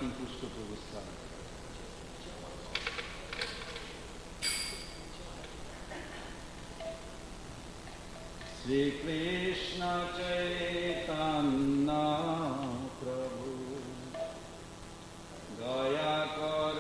तीन पुष्प पुरस्कार। श्री कृष्ण चैतन्य प्रभु दया कर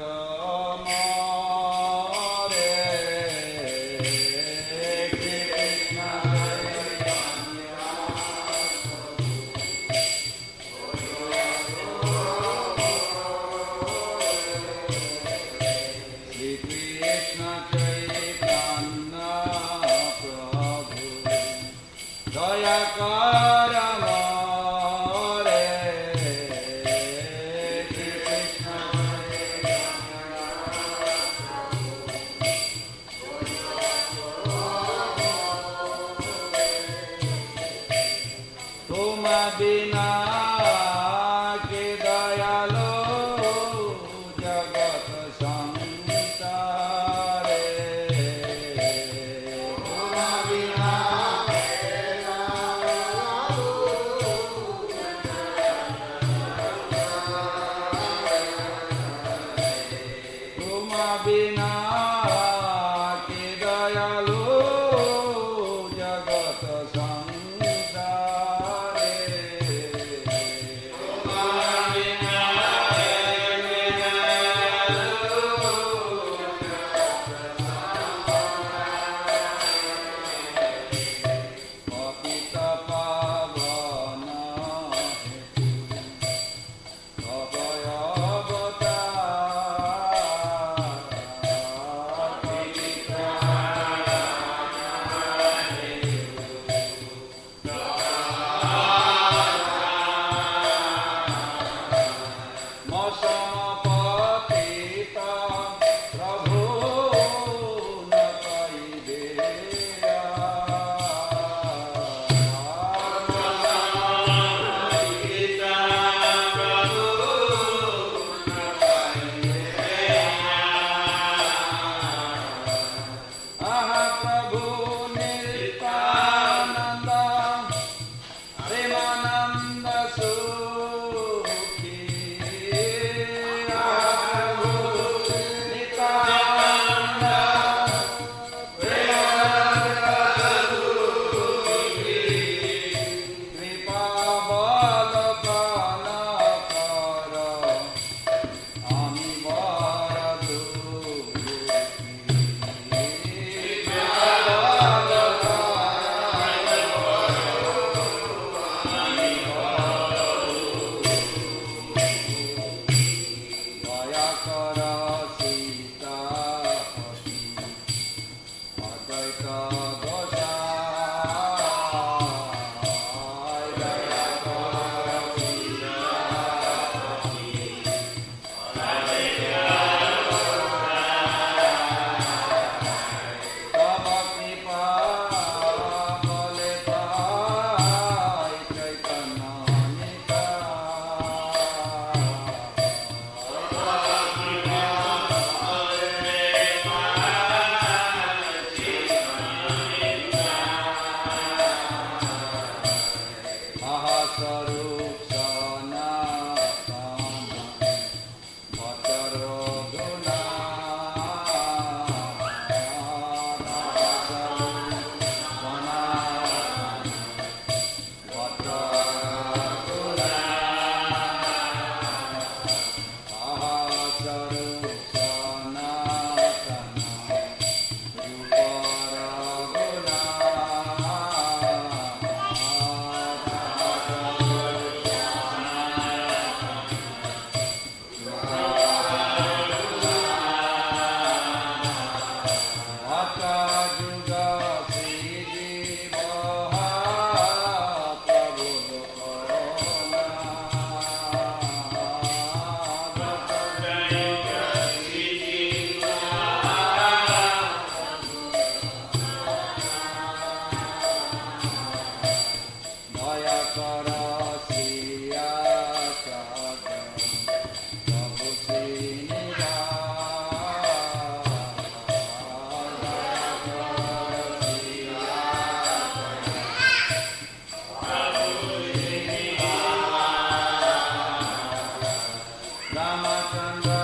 Ramachandra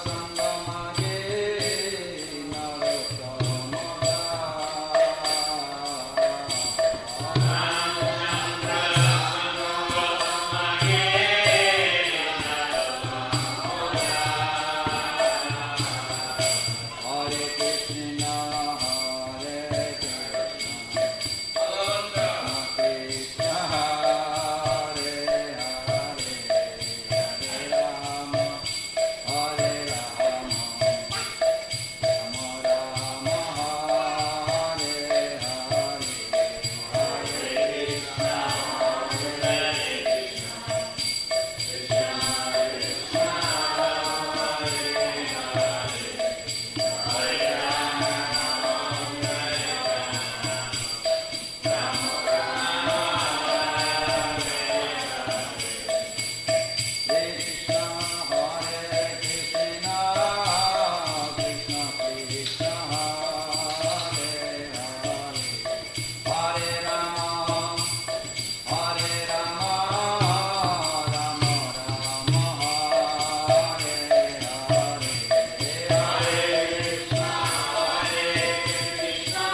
Sangamage Narottamada Ramachandra Sangamage Narottamada Hare Krishna Hare Krishna Hare Rama Hare Rama Rama Rama Hare Hare Hare Krishna Hare Krishna Hare Krishna Krishna Krishna Hare Hare Hare Rama Hare Rama Rama Rama Hare Hare Hare Krishna Hare Krishna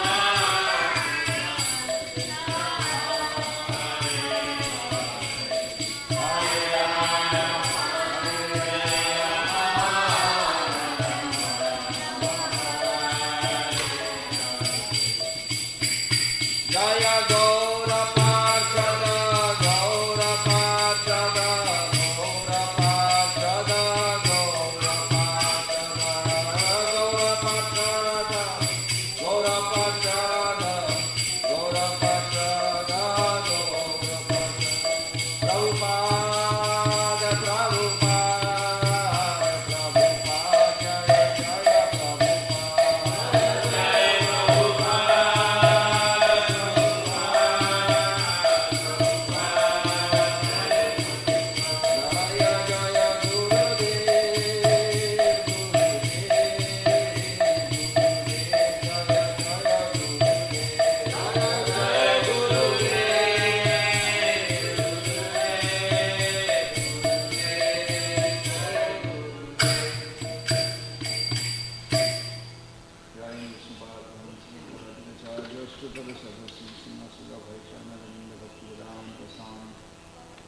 Jaya Gaura Parshada Gaura Parshada Gaura Parshada Gaura Parshada Gaura Parshada Gaura Parshada Gaura Parshada Prabhupada Prabhupada Prabhupada Jaya Jaya Jaya Jaya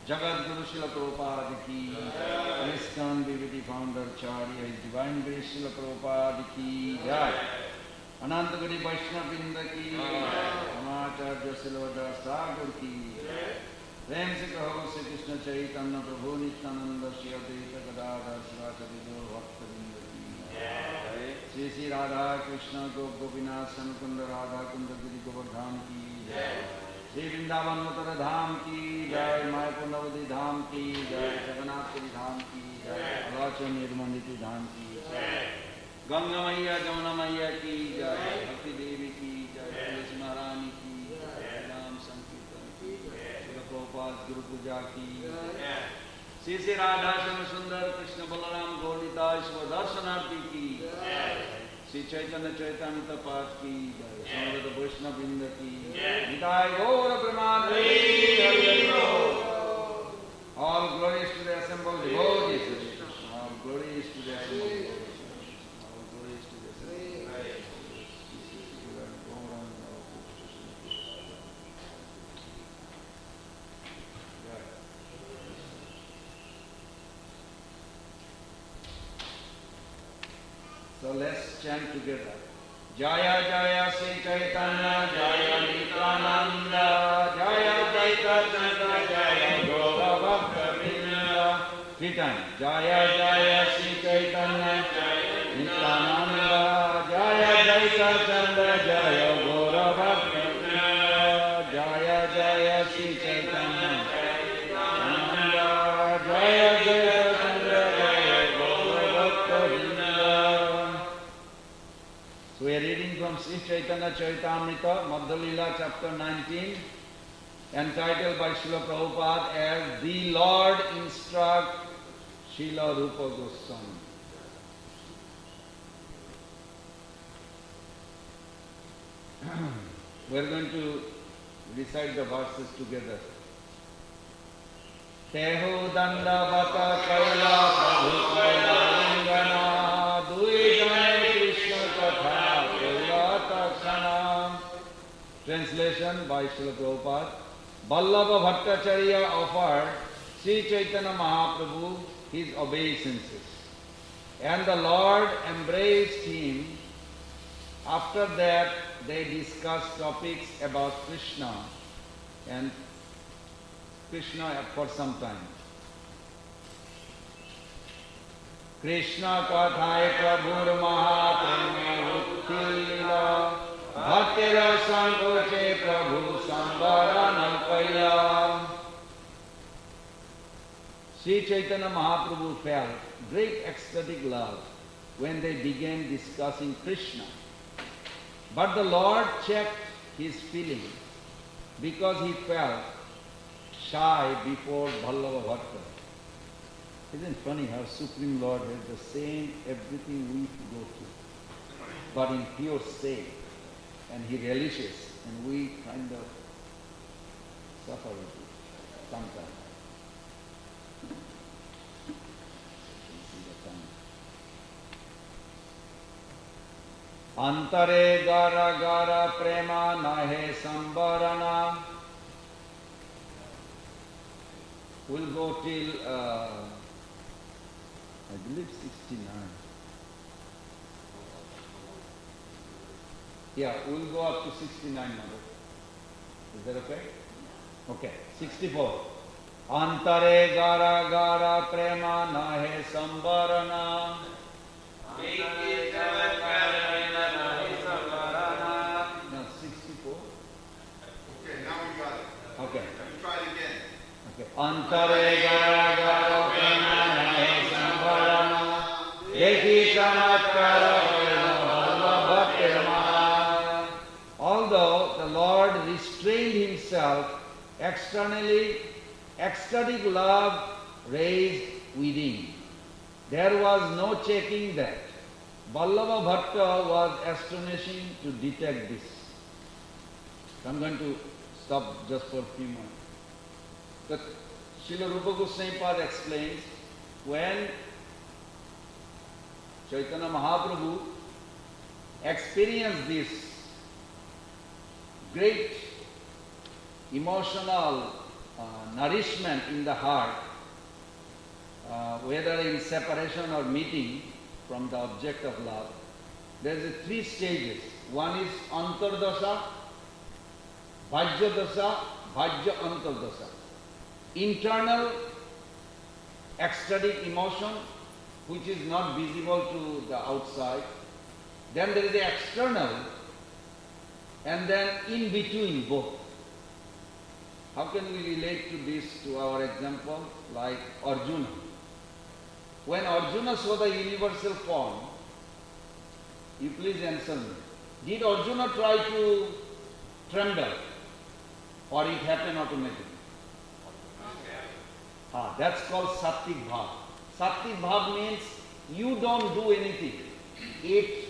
Jagat Guru Srila Prabhupada ki, ISKCON DVD founder Charya, His Divine Grace Srila Prabhupada ki jai. Ananta Guri Vaishnava Vrinda ki, Ramacharya Srila Sagar ki, Prem se kaho se Krishna Chaitanya Prabhu Nityananda Shri Advaita Gadadhar Sivasadi Gaur Bhakta Vrinda ki, Shri Shri Radha Krishna Gopinath Sanukunda Radha Kunda Giri Govardhan ki, Shri Vrindavan Mathura धाम की जय, मायापुर नवदी धाम की जय, जगन्नाथपुरी धाम की जय, अरुणाचल निर्मंदिती धाम की जय, गंगा मैया जमुना मैया की जय, भक्ति देवी की जय, तुलसी महारानी की जय, राम संकीर्तन की जय, प्रभुपाद गुरु पूजा की जय, श्री श्री राधा श्याम सुंदर कृष्ण बलराम गौरिता ईश्वर दर्शनार्थी की जय, श्री चैतन्य चैतन्य पाठ की जय, समवेत वैष्णव वृंद की निताय गौर Premanand. All glories to the assembled devotees. All glories to the assembled devotees. All glories to the assembled devotees. So let's chant together. Jaya Jaya Sri Chaitanya Jaya Nityananda Jaya Advaita Chandra Jaya Gaura Bhakta Vrinda. Three times. Jaya Jaya Sri Chaitanya Jaya Nityananda Jaya Advaita Chandra Jaya Gaura Bhakta Vrinda. Jaya Jaya Sri Chaitanya Jaya Nityananda Jaya Advaita Chandra Jaya Gaura Bhakta Vrinda. We are reading from Sri Chaitanya Charitamrita, Madhya Leela, chapter 19, entitled by Srila Prabhupada as The Lord Instruct Srila Rupa Goswami. We are going to recite the verses together. Teho Dandavata Kaila Translation by Srila Prabhupada. Vallabha Bhattacharya offered Sri Chaitanya Mahaprabhu his obeisances, and the Lord embraced him. After that, they discussed topics about Krishna and Krishna for some time. Krishna Kathai Prabhur Mahaprema Uttila Bhaktira Sankoche Prabhu Sambaranam Paya. Sri Chaitanya Mahaprabhu felt great ecstatic love when they began discussing Krishna. But the Lord checked his feelings because he felt shy before Vallabha Bhatta. Isn't it funny how Supreme Lord has the same everything we go through, but in pure state, and he relishes, and we kind of suffer with it sometimes. Antare gara gara prema nahe sambarana. We'll go till, I believe 69. Yeah, we'll go up to 69, Mother. Is that okay? Okay, 64. Antare gara gara prema nahe sambarana. No, 64. Okay, now we got it. Okay. Let me try it again. Okay. Antare gara gara prema nahe sambarana. Dekhi chamatkara vallabha prema. Although the Lord restrained himself externally, ecstatic love raised within. There was no checking that. Vallabha Bhatta was astonishing to detect this. I'm going to stop just for a few moments. But Srila Rupa Goswami Pada explains, when Chaitanya Mahaprabhu experienced this great emotional nourishment in the heart, whether in separation or meeting from the object of love, there is 3 stages. One is Antardasa, Bhajyadasa, Bhajya Antardasa. Internal ecstatic emotion which is not visible to the outside. Then there is the external, and then in between both. How can we relate to this, to our example, like Arjuna? When Arjuna saw the universal form, you please answer me. Did Arjuna try to tremble, or it happened automatically? That's called Sattvik Bhav. Sattvik Bhav means you don't do anything. It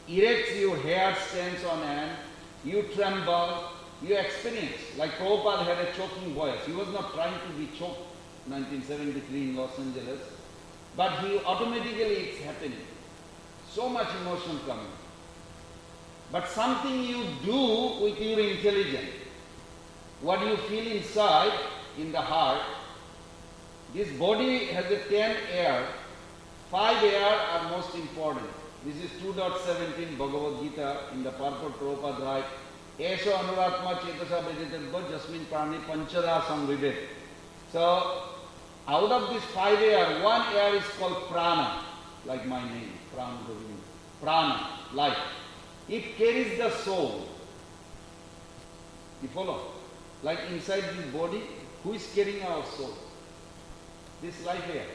erects your hair stands on end, you tremble, you experience. Like Prabhupada had a choking voice. He was not trying to be choked 1973 in Los Angeles, but he automatically it's happening. So much emotion coming. But something you do with your intelligence, what you feel inside, in the heart, this body has a 10 air, 5 air are most important. This is 2.17 Bhagavad Gita in the purport Prabhupada writes, Esha anuratma cetasa vegetable jasmin prani panchada samvidet. So, out of this 5 air, 1 air is called prana, like my name, prana, prana, life. It carries the soul. You follow? Like inside this body, who is carrying our soul? This life air.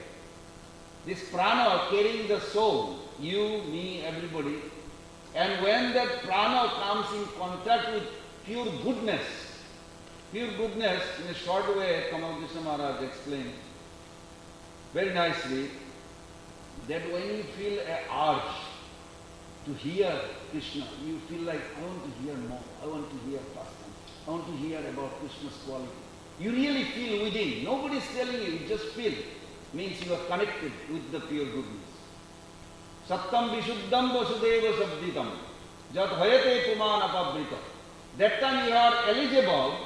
This prana carrying the soul, you, me, everybody. And when that prana comes in contact with pure goodness, in a short way, Kamal Krishna Maharaj explained very nicely that when you feel an urge to hear Krishna, you feel like, I want to hear more, I want to hear faster, I want to hear about Krishna's quality. You really feel within. Nobody is telling you, you just feel. Means you are connected with the pure goodness. Sattam vishuddham vasudeva sabditam jat hayate puman apavrita That time you are eligible,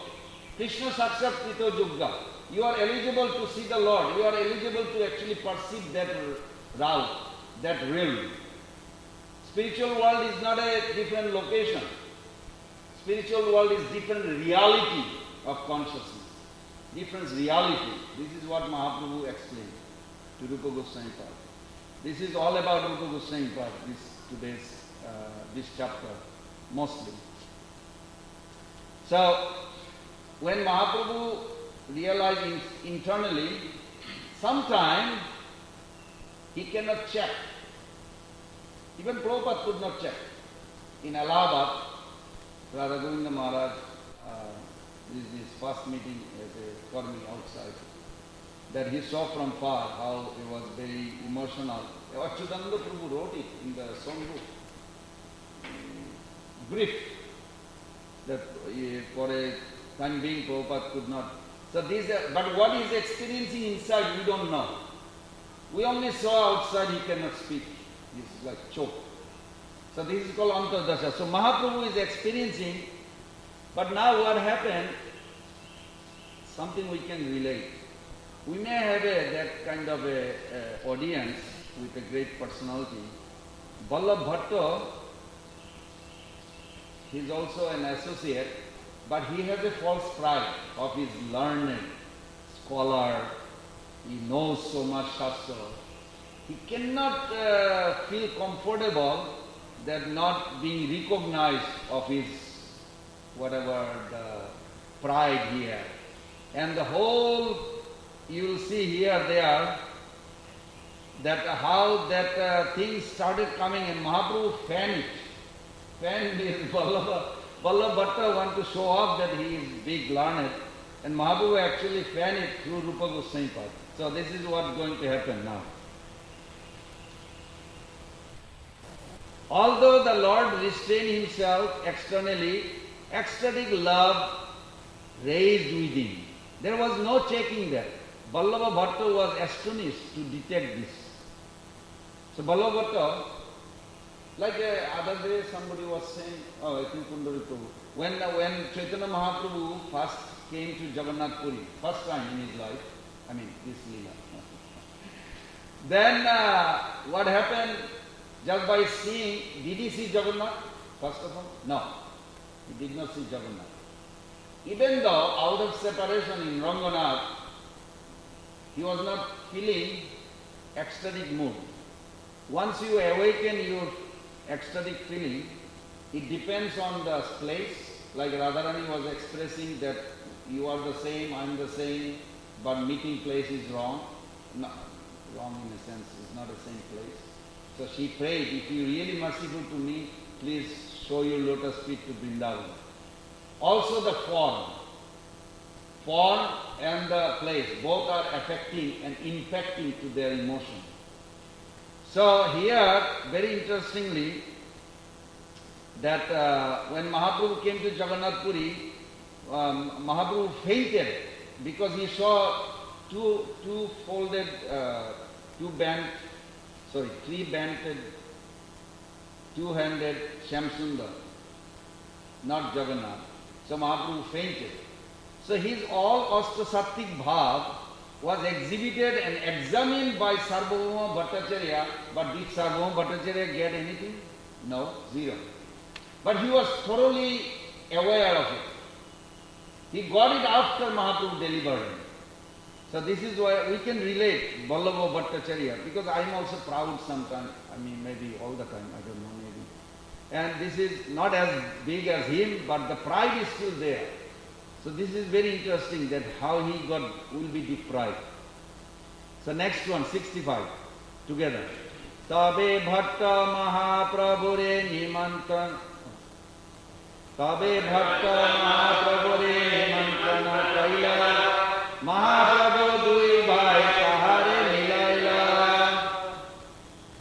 Krishna Sakshat Krito Yugga. You are eligible to see the Lord. You are eligible to actually perceive that route, that realm. Spiritual world is not a different location. Spiritual world is different reality of consciousness. Different reality. This is what Mahaprabhu explained to Rupa Goswami Pad. This is all about Rupa Goswami Pad, this chapter, mostly. So, when Mahaprabhu realized internally, sometime he cannot check. Even Prabhupada could not check. In Allahabad, Radha Govinda Maharaj, this is his first meeting for me outside, that he saw from far how he was very emotional. Achyutananda Prabhu wrote it in the songbook, brief, that for a time being Prabhupada could not. So but what he is experiencing inside we don't know. We only saw outside he cannot speak. He's like choked. So this is called Antardasha. So Mahaprabhu is experiencing, but now what happened, something we can relate. We may have that kind of a audience with a great personality. Vallabh Bhatta, he is also an associate, but he has a false pride of his learned scholar. He knows so much Shastra. He cannot feel comfortable that not being recognized of his whatever the pride he has. And the whole, you will see here, there, that how that thing started coming and Mahaprabhu fanned it. Fanned his Vallabha Bhatta want to show off that he is big learned, and Mahaprabhu actually fanned it through Rupa Goswami Pad. So this is what's going to happen now. Although the Lord restrained himself externally, ecstatic love raised within. There was no checking that. Vallabha Bhatta was astonished to detect this. So Vallabha Bhatta, like other day somebody was saying, I think Kundari Prabhu, when Chaitanya Mahaprabhu first came to Jagannath Puri, first time in his life, this Leela. Then what happened? Just by seeing, did he see Jagannath first of all? No, he did not see Jagannath. Even though out of separation in Ranganath, he was not feeling ecstatic mood. Once you awaken your ecstatic feeling, it depends on the place. Like Radharani was expressing that you are the same, I am the same, but meeting place is wrong. No, wrong in a sense, it's not the same place. So she prayed, if you really merciful to me, please show your lotus feet to Vrindavan. Also the form and the place, both are affecting and impacting to their emotion. So here, very interestingly, that when Mahaprabhu came to Jagannath Puri, Mahaprabhu fainted because he saw three-banded, two-handed Shyamsundar, not Jagannath. So Mahaprabhu fainted. So his all Ashtasattvik Bhav was exhibited and examined by Sarvabhauma Bhattacharya, but did Sarvabhauma Bhattacharya get anything? No, zero. But he was thoroughly aware of it. He got it after Mahaprabhu delivered him. So this is why we can relate Vallabha Bhattacharya, because I am also proud sometimes, maybe all the time, I don't know, maybe. And this is not as big as him, but the pride is still there. So this is very interesting that how he will be deprived. So next one, 65, together. Tabe Bhatta Mahaprabhure Nimantran. Tabe Bhatta Mahaprabhure Nimantrana Kaila. Mahaprabhu Dui Bhai Kahare Milaila.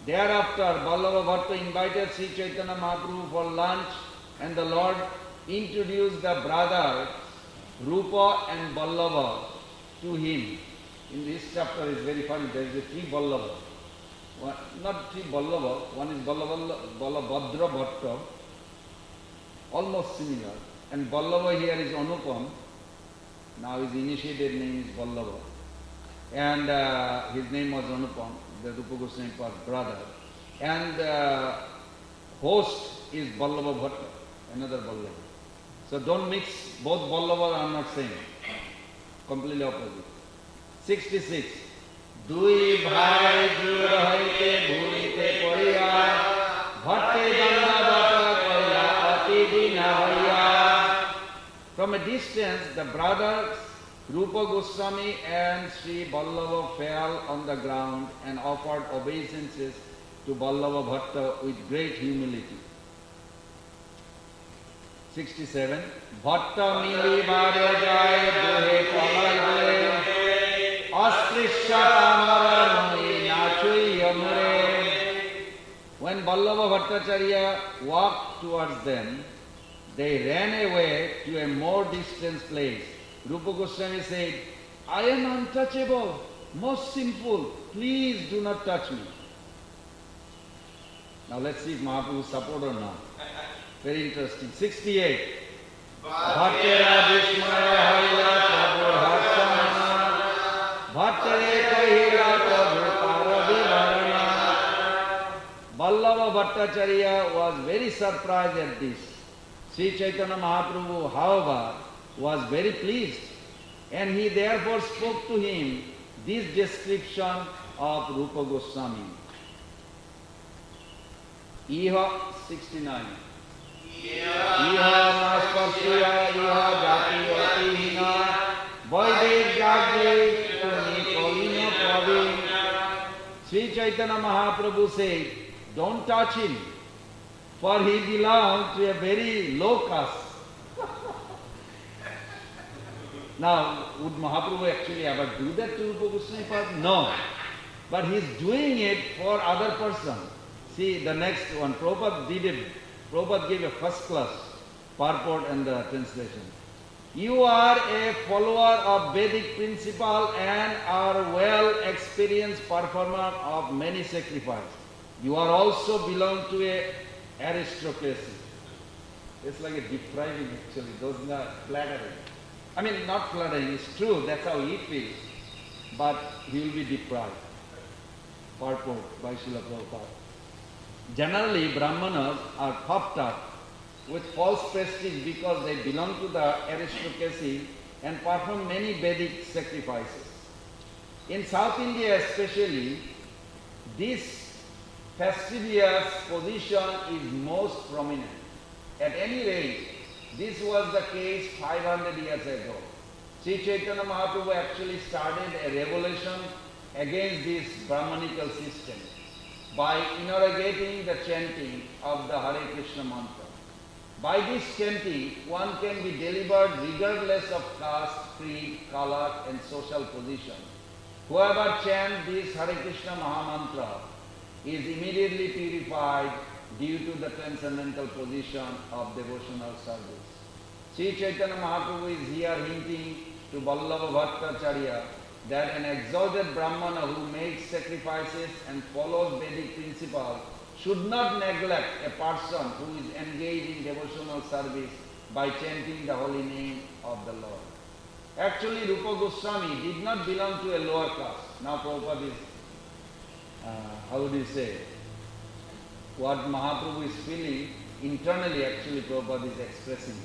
Thereafter, Vallabha Bhatta invited Sri Chaitanya Mahaprabhu for lunch, and the Lord introduced the brothers Rupa and Vallabha to him. In this chapter is very funny, there is a three Vallabha. Not three Vallabha, one is Vallabhadra Bhatta, almost similar. And Vallabha here is Anupam. Now his initiated name is Vallabha. And his name was Anupam, the Rupa Goswami brother. And host is Vallabha Bhatta, another Vallabha. So don't mix both Vallabha, I am not saying. Completely opposite. 66. Dui bhai jur haite bhulite poriya bhatte danda bata koila ati dina hoya. From a distance, the brothers Rupa Goswami and Sri Vallabha fell on the ground and offered obeisances to Vallabha Bhatta with great humility. 67. Bhatta mili bharajay duhe palai duhe asprisya tamarani nachui yamure. When Vallabha Bhattacharya walked towards them, they ran away to a more distant place. Rupa Goswami said, I am untouchable, most sinful, please do not touch me. Now let's see if Mahaprabhu support or not. Very interesting. 68. Bhattera Vishmaya Harila Prabhu Harsamana Bhattere Kahila Prabhu Paravivarana. Vallabha Bhattacharya was very surprised at this. Sri Chaitanya Mahaprabhu, however, was very pleased, and he therefore spoke to him this description of Rupa Goswami. Iha 69. Iha naspasya iha jati atihina vaidik jagre kuni kolino pravin. Sri Chaitanya Mahaprabhu said, don't touch him, for he belongs to a very low caste. Now, would Mahaprabhu actually ever do that to Rupa Goswami? No. But he is doing it for other person. See the next one, Prabhupada did it. Prabhupada gave a first class purport and the translation. You are a follower of Vedic principle and are well experienced performer of many sacrifices. You are also belong to a aristocracy. It's like a depriving actually, those are flattering. I mean, not flattering, it's true, that's how he feels. But he will be deprived. Purport by Srila Prabhupada. Generally, Brahmanas are puffed up with false prestige because they belong to the aristocracy and perform many Vedic sacrifices. In South India especially, this fastidious position is most prominent. At any rate, this was the case 500 years ago. Sri Chaitanya Mahaprabhu actually started a revolution against this Brahmanical system by inaugurating the chanting of the Hare Krishna mantra. By this chanting, one can be delivered regardless of caste, creed, color and social position. Whoever chants this Hare Krishna Mahamantra is immediately purified due to the transcendental position of devotional service. Sri Chaitanya Mahaprabhu is here hinting to Vallabha Bhattacharya that an exalted Brahmana who makes sacrifices and follows Vedic principles should not neglect a person who is engaged in devotional service by chanting the holy name of the Lord. Actually, Rupa Goswami did not belong to a lower caste. Now Prabhupada is, how would you say, what Mahaprabhu is feeling internally actually Prabhupada is expressing.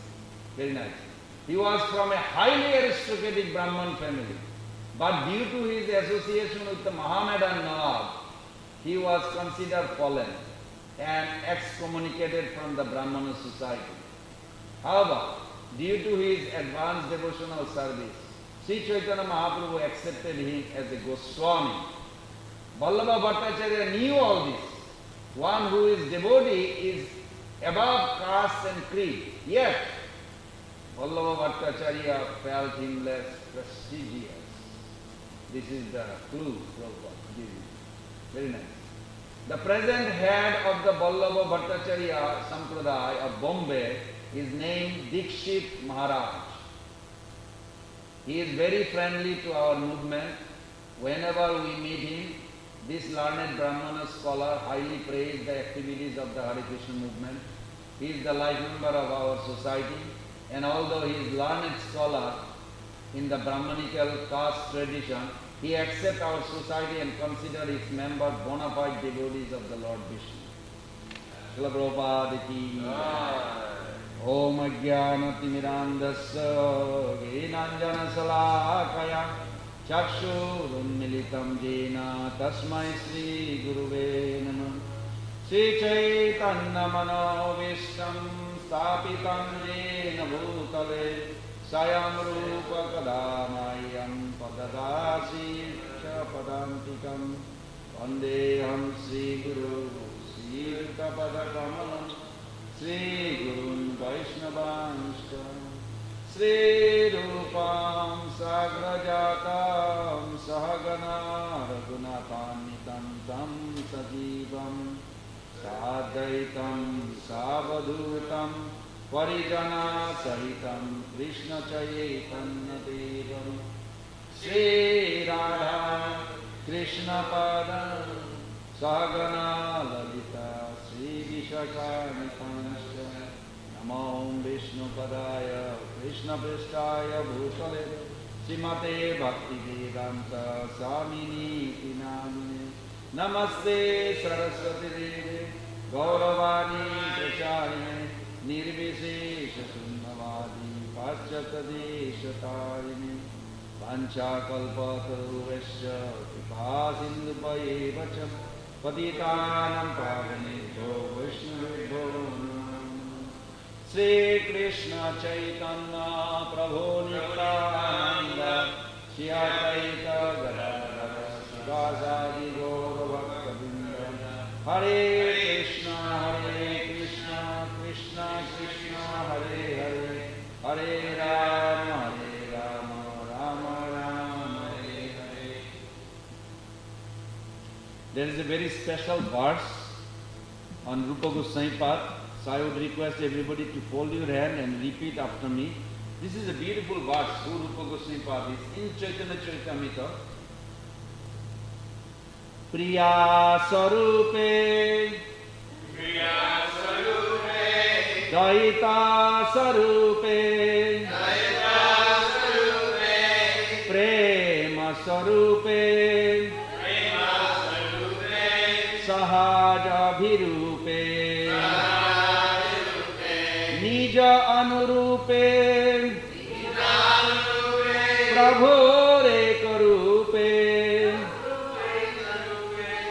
Very nice. He was from a highly aristocratic Brahman family, but due to his association with the Mohammedan Nawab, he was considered fallen and excommunicated from the Brahmana society. However, due to his advanced devotional service, Sri Chaitanya Mahaprabhu accepted him as a Goswami. Vallabha Bhattacharya knew all this. One who is devotee is above caste and creed. Yet, Vallabha Bhattacharya felt him less prestigious. This is the clue Prabhupada gives. Very nice. The present head of the Vallabha Bhattacharya Sampradaya of Bombay is named Dikshit Maharaj. He is very friendly to our movement. Whenever we meet him, this learned Brahmana scholar highly praised the activities of the Hare Krishna movement. He is the life member of our society And although he is learned scholar in the Brahmanical caste tradition, he accepts our society and considers its members bona fide devotees of the Lord Vishnu. Srila Prabhupada ki Om Ajnanatirmirandasya Gnananjana Salakaya Chakshurunmilitam Jena Tasmai Shri Guruve Namah. Shri Chaitanya Manovistam Stapitam Jena Bhutale Sayam Rupa Kadamayam Padadasi Chapadantikam Vandeham Shri Guru Shri Padakamalam Shri Gurun Vaishnavanshta Shri Rupam Sagrajatam Sahagana Raghunatanitam Tam Sajivam Sadaitam Savadhutam Parijana Sahitam Krishna Chaitanya Devam Shri Radha Krishna Padam Sagana Lalita Shri Vishakanitanshya Namo Vishnu Padaya Krishna Pristaya Bhutale Srimate Bhakti Vedanta Swamini Namine Namaste Saraswati Devi Gauravani Pracharine Nirvishesha Sunnavadi Paschatadeshatarine Panchakalpataruvesya Kripasindhupayevacham Patitanam Pavanebhyo Vaishnavebhyo Namo. Shri Krishna Chaitanya Prabhu Nityananda Shri Advaita Gadadhara Sivasadi Gaura Bhaktavinda Hare Krishna Krishna Krishna Hare Hare Hare Rama Rama Rama Hare Hare. There is a very special verse on Rupa Goswami Pad, so I would request everybody to fold your hand and repeat after me. This is a beautiful verse, who Rupa Goswami Pad is in Chaitanya Charitamrita. Priya Sarupe Daita Sarupe Prema Sarupe Sahaja Bhirupe Nija Anurupe Prabhu Rekarupe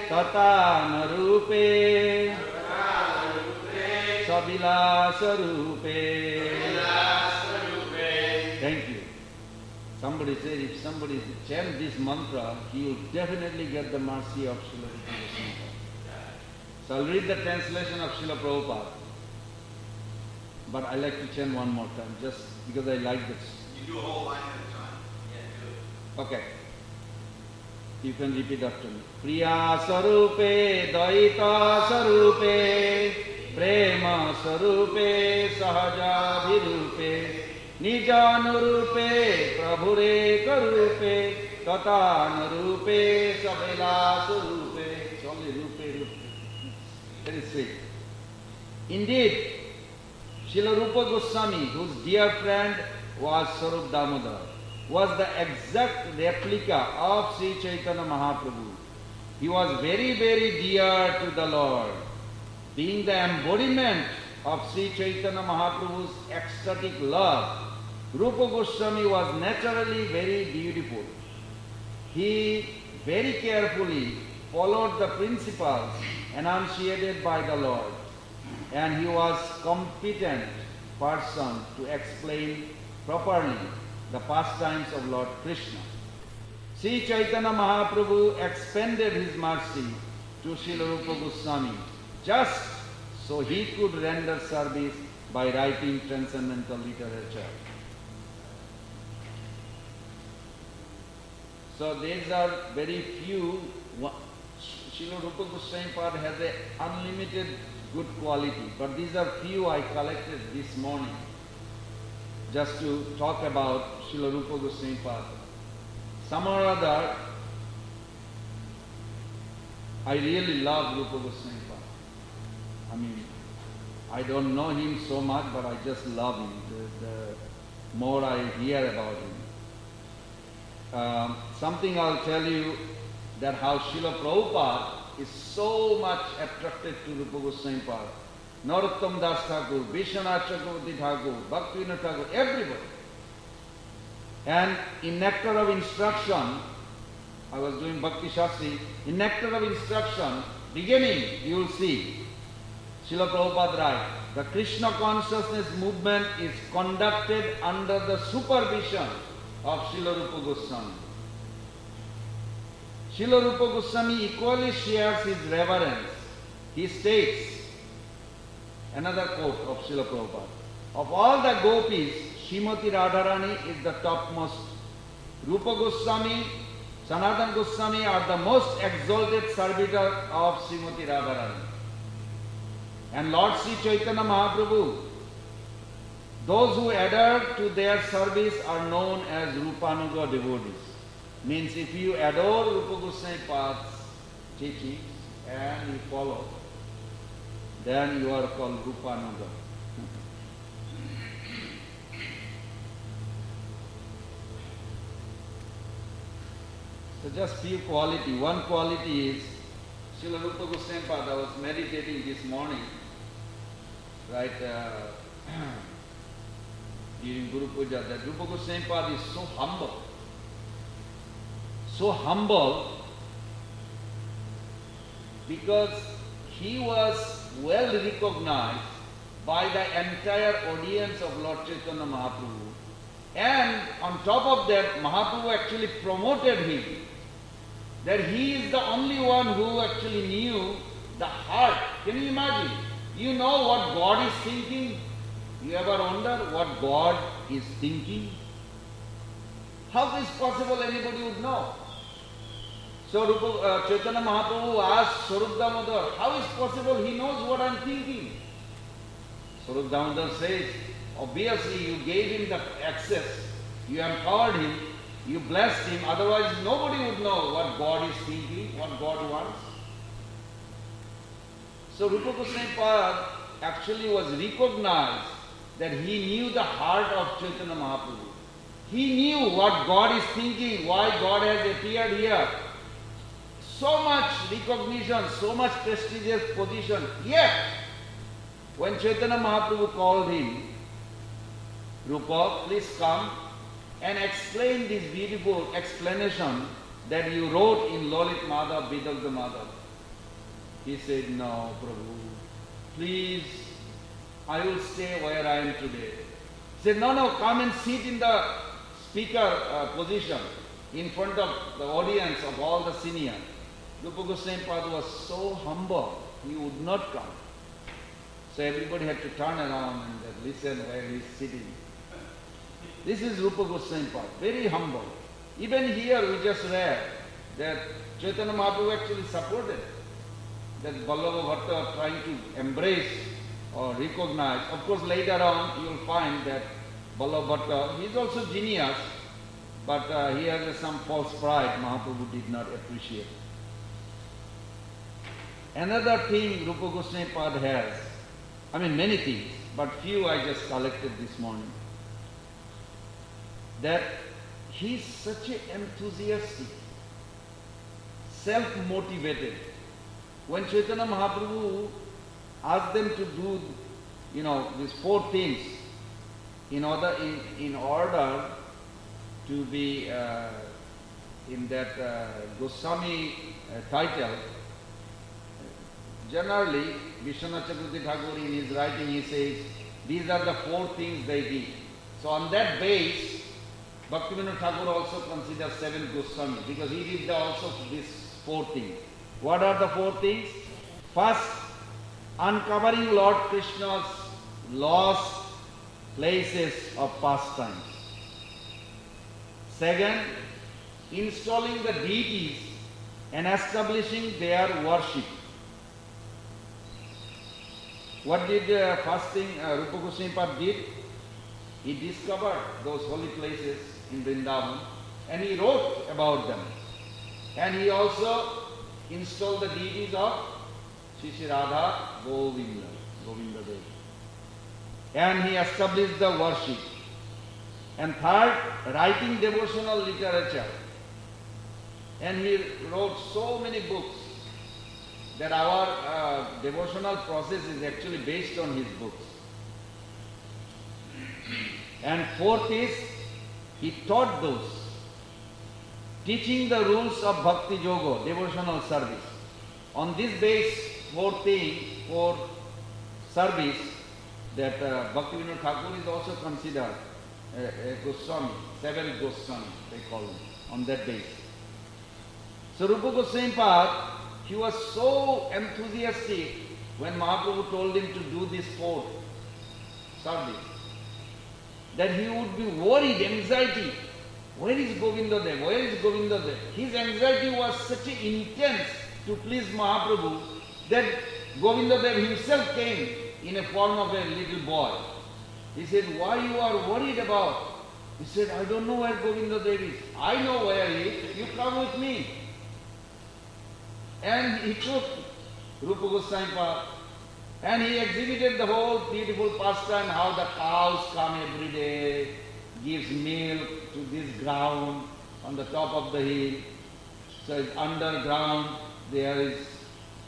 Tatanarupe Sabilasarupe. Thank you. Somebody said if somebody chants this mantra, he will definitely get the mercy of Srila Rupa Goswami. So I'll read the translation of Srila Prabhupada. But I like to chant one more time, just because I like this. You do a whole line at a time. Yeah, do it. Okay. You can repeat after me. Priya Sarupe, Daita Sarupe, Prema Sarupe, Sahaja Bhirupe, Nijanurupe, Prabhure Karupe, Tatanarupe, Sabela Surupe. It's only Rupe. Very sweet. Indeed, Srila Rupa Goswami, whose dear friend was Sarup Damodar, was the exact replica of Sri Chaitanya Mahaprabhu. He was very, very dear to the Lord. Being the embodiment of Sri Chaitanya Mahaprabhu's ecstatic love, Rupa Goswami was naturally very beautiful. He very carefully followed the principles enunciated by the Lord, and he was competent person to explain properly the pastimes of Lord Krishna. Sri Chaitanya Mahaprabhu expended his mercy to Srila Rupa Goswami just so he could render service by writing transcendental literature. So these are very few. Srila Rupa Goswami Pad has an unlimited good quality, but these are few I collected this morning just to talk about Srila Rupa Goswami Pad. Some or other, I really love Rupa Goswami Pad. I mean, I don't know him so much, but I just love him. The more I hear about him. Something I'll tell you, that how Srila Prabhupada is so much attracted to Rupa Goswami Pad. Narottam Das Thakur, Vishwanath Chakravarti Thakur, Bhaktivinoda Thakur, everybody. And in Nectar of Instruction, I was doing Bhakti Shastri, in Nectar of Instruction, beginning you will see, Srila Prabhupada writes, the Krishna consciousness movement is conducted under the supervision of Srila Rupa Goswami. Srila Rupa Goswami equally shares his reverence. He states, another quote of Srila Prabhupada, of all the gopis, Srimati Radharani is the topmost. Rupa Goswami, Sanatana Goswami are the most exalted servitor of Srimati Radharani. And Lord Sri Chaitanya Mahaprabhu, those who adhere to their service are known as Rupanuga devotees. Means if you adore Rupa Goswami Pad's teachings and you follow, then you are called Rupanuga. So just few quality. One quality is, Srila Rupa Goswami Pad, I was meditating this morning, right, during Guru Puja, that Rupa Goswami Pad is so humble. So humble because he was well recognized by the entire audience of Lord Chaitanya Mahaprabhu. And on top of that, Mahaprabhu actually promoted him. That he is the only one who actually knew the heart. Can you imagine? You know what God is thinking? You ever wonder what God is thinking? How is possible anybody would know? So Chaitanya Mahaprabhu asked Swarup Damodar, how is possible he knows what I am thinking? Swarup Damodar says, obviously you gave him the access, you empowered him, you blessed him, otherwise nobody would know what God is thinking, what God wants. So Rupa Goswami Pad actually was recognized that he knew the heart of Chaitanya Mahaprabhu. He knew what God is thinking, why God has appeared here. So much recognition, so much prestigious position. Yet, when Chaitanya Mahaprabhu called him, Rupa, please come and explain this beautiful explanation that you wrote in Lalit Madhav, Vidagdha Madhav. He said, no, Prabhu, please, I will stay where I am today. He said, no, come and sit in the speaker position in front of the audience of all the seniors. Rupa Goswami Pad was so humble, he would not come. So everybody had to turn around and listen where he is sitting. This is Rupa Goswami Pad, very humble. Even here we just read that Chaitanya Mahaprabhu actually supported that Vallabha Bhatta trying to embrace or recognize. Of course later on you will find that Vallabha Bhatta, he is also genius, but he has some false pride Mahaprabhu did not appreciate. Another thing Rupa Goswami Pad has, I mean many things, but few I just collected this morning. That he is such an enthusiastic, self-motivated. When Chaitanya Mahaprabhu asked them to do, these 4 things in order to be in that Goswami title, generally, Vishwanath Chakravarti Thakur in his writing, he says, these are the 4 things they did. So on that base, Bhaktivinoda Thakur also considers 7 Goswami, because he did also these 4 things. What are the 4 things? First, uncovering Lord Krishna's lost places of pastimes. Second, installing the deities and establishing their worship. What did first thing Rupa Goswami Pad did? He discovered those holy places in Vrindavan and he wrote about them. And he also installed the deities of Shri Radha Govinda Devi. and he established the worship. And third, writing devotional literature. And he wrote so many books that our devotional process is actually based on his books. And fourth is, he taught those, teaching the rules of Bhakti Yoga, devotional service. On this base, fourth service, that Bhaktivinoda Thakur is also considered a Goswami, seventh Goswami, they call him, on that base. So Rupa Goswami Pad, he was so enthusiastic when Mahaprabhu told him to do this fourth service, that he would be worried, anxiety. Where is Govinda Dev? Where is Govinda Dev? His anxiety was such intense to please Mahaprabhu that Govinda Dev himself came in a form of a little boy. He said, why you are worried about? He said, I don't know where Govinda Dev is. I know where he is. You come with me. And he took Rupa Goswami Pad and he exhibited the whole beautiful pastime, how the cows come every day, gives milk to this ground on the top of the hill. So it's underground, there is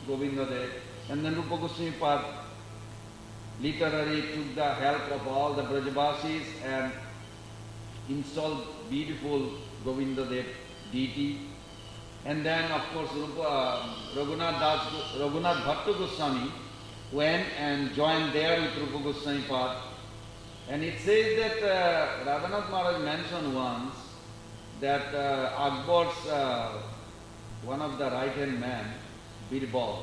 Govinda Dev. And then Rupa Goswami Pad literally took the help of all the Brajavasis and installed beautiful Govinda Dev deity. And then of course Raghunath Bhatta Goswami went and joined there with Rupa Goswami Pad. And it says that Radhanath Maharaj mentioned once that Akbar's one of the right-hand man, Birbal,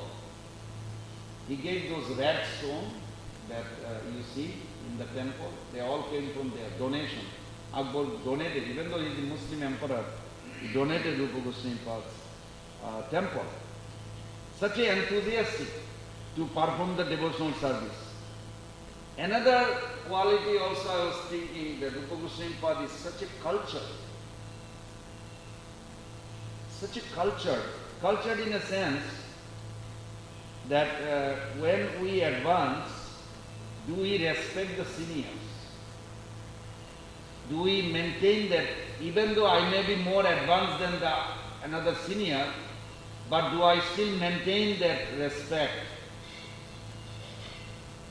he gave those red stones that you see in the temple. They all came from their donation. Akbar donated, even though he is a Muslim emperor, he donated Rupa Goswami Pad's temple. Such an enthusiastic to perform the devotional service. Another quality also I was thinking that Rupa Goswami Pad is such a culture. Such a cultured in a sense that when we advance, do we respect the seniors? Do we maintain that even though I may be more advanced than another senior, but do I still maintain that respect?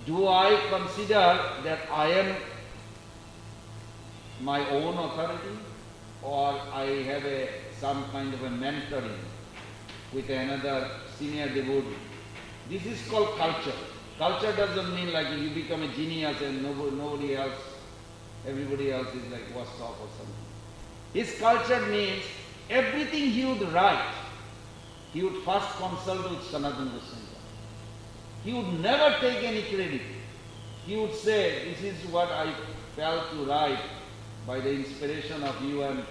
Do I consider that I am my own authority, or I have some kind of a mentoring with another senior devotee? This is called culture. Culture doesn't mean like you become a genius and nobody else, everybody else is like worse off or something. His culture means everything he would write, he would first consult with Sanatana Goswami. He would never take any credit. He would say, this is what I felt to write by the inspiration of you and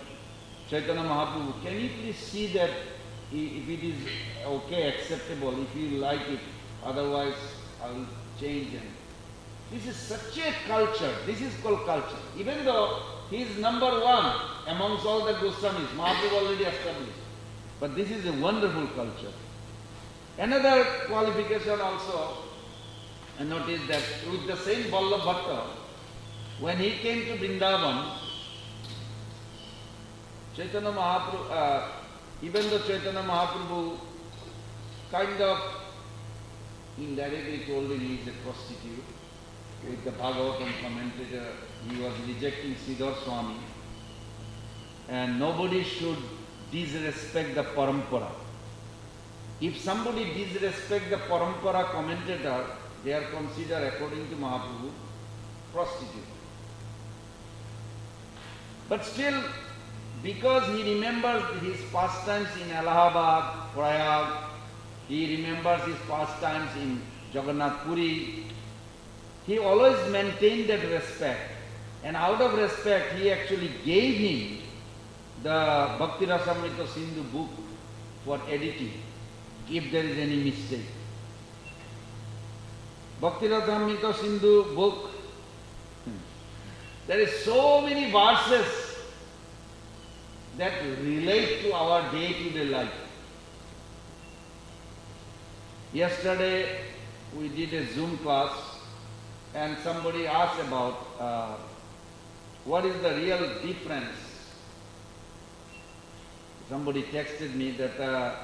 Chaitanya Mahaprabhu. Can you please see that if it is okay, acceptable, if you like it, otherwise I will change it. This is such a culture. This is called culture. Even though he is number one amongst all the Goswamis, Mahaprabhu already established. But this is a wonderful culture. Another qualification also, I noticed that with the same Vallabh Bhatta, when he came to Vrindavan, Chaitanya Mahaprabhu, even though Chaitanya Mahaprabhu kind of indirectly told him he is a prostitute, with the Bhagavatam commentator, he was rejecting Sridhar Swami, and nobody should disrespect the parampara. If somebody disrespect the parampara commentator, they are considered, according to Mahaprabhu, prostitute. But still, because he remembers his pastimes in Allahabad, Prayag, he remembers his pastimes in Jagannath Puri, he always maintained that respect. And out of respect, he actually gave him the Bhakti Rasamrita Sindhu book for editing, if there is any mistake. Bhakti Rasamrita Sindhu book, there is so many verses that relate to our day-to-day life. Yesterday we did a Zoom class and somebody asked about what is the real difference. Somebody texted me that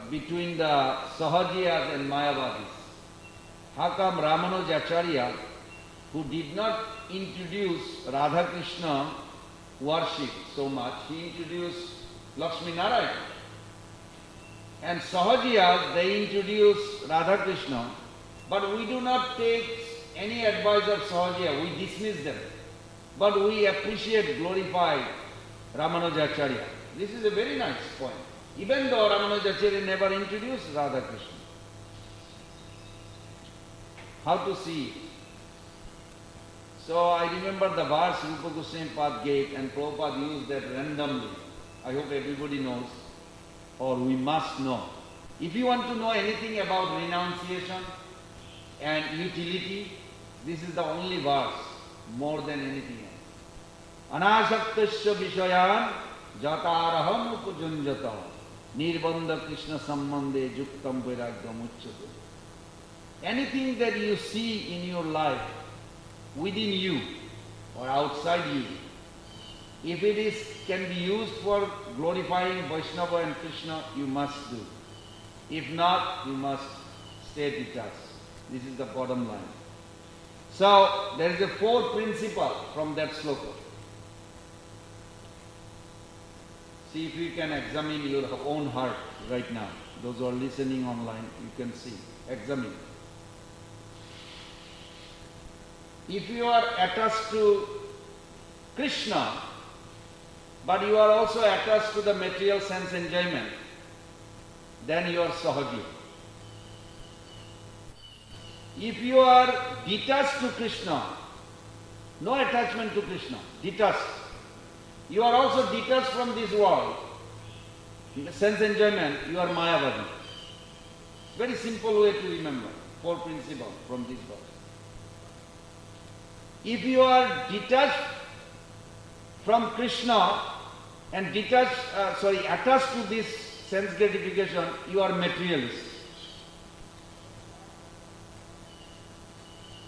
between the Sahajiyas and Mayavadis. How come Ramanujacharya, who did not introduce Radha Krishna worship so much, he introduced Lakshmi Narayana. And Sahajiyas, they introduce Radha Krishna, but we do not take any advice of Sahajiya, we dismiss them. But we appreciate, glorify Ramanujacharya. This is a very nice point. Even though Ramanujacharya never introduced Radha Krishna. How to see it? So I remember the verse Rupa Goswami Pad gave, and Prabhupada used that randomly. I hope everybody knows, or we must know. If you want to know anything about renunciation and utility, this is the only verse, more than anything else. Anasaktasya vishayan jataraham upajunjata nirbandha Krishna sambandhe yuktam vairagyam uchyate. Anything that you see in your life, within you or outside you, if it can be used for glorifying Vaishnava and Krishna, you must do. If not, you must stay detached. This is the bottom line. So, there is a fourth principle from that sloka. See if you can examine your own heart right now. Those who are listening online, you can see. Examine. If you are attached to Krishna, but you are also attached to the material sense enjoyment, then you are Sahajiya. If you are detached to Krishna, no attachment to Krishna, detached, you are also detached from this world, sense enjoyment, you are Mayavadi. Very simple way to remember, four principles from this verse. If you are detached from Krishna and attached to this sense gratification, you are materialist.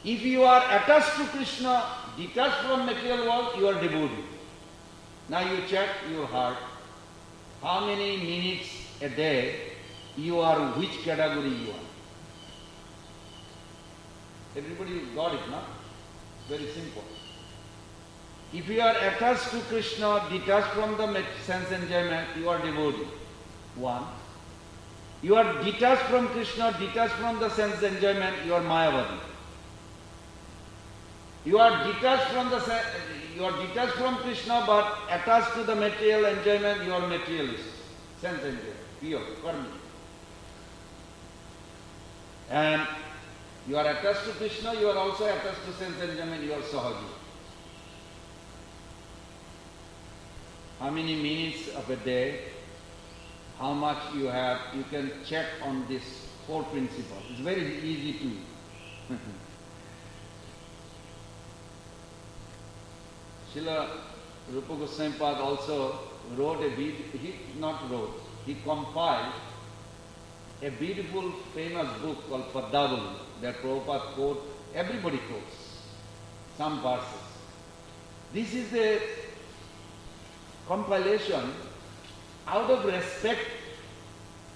If you are attached to Krishna, detached from material world, you are devotee. Now you check your heart. How many minutes a day you are, which category you are? Everybody got it, no? Very simple. If you are attached to Krishna, detached from the sense enjoyment, you are devotee. One. You are detached from Krishna, detached from the sense enjoyment, you are Mayavadi. You are detached from Krishna, but attached to the material enjoyment, you are materialist. Sense enjoyment, pure, karmi. And you are attached to Krishna, you are also attached to sense enjoyment, you are Sahaji. How many minutes of a day, how much you have, you can check on this four principles. It's very easy to. Srila Rupa Goswami Pad also he compiled a beautiful famous book called Padmavali that Prabhupada quotes, everybody quotes some verses. This is a compilation out of respect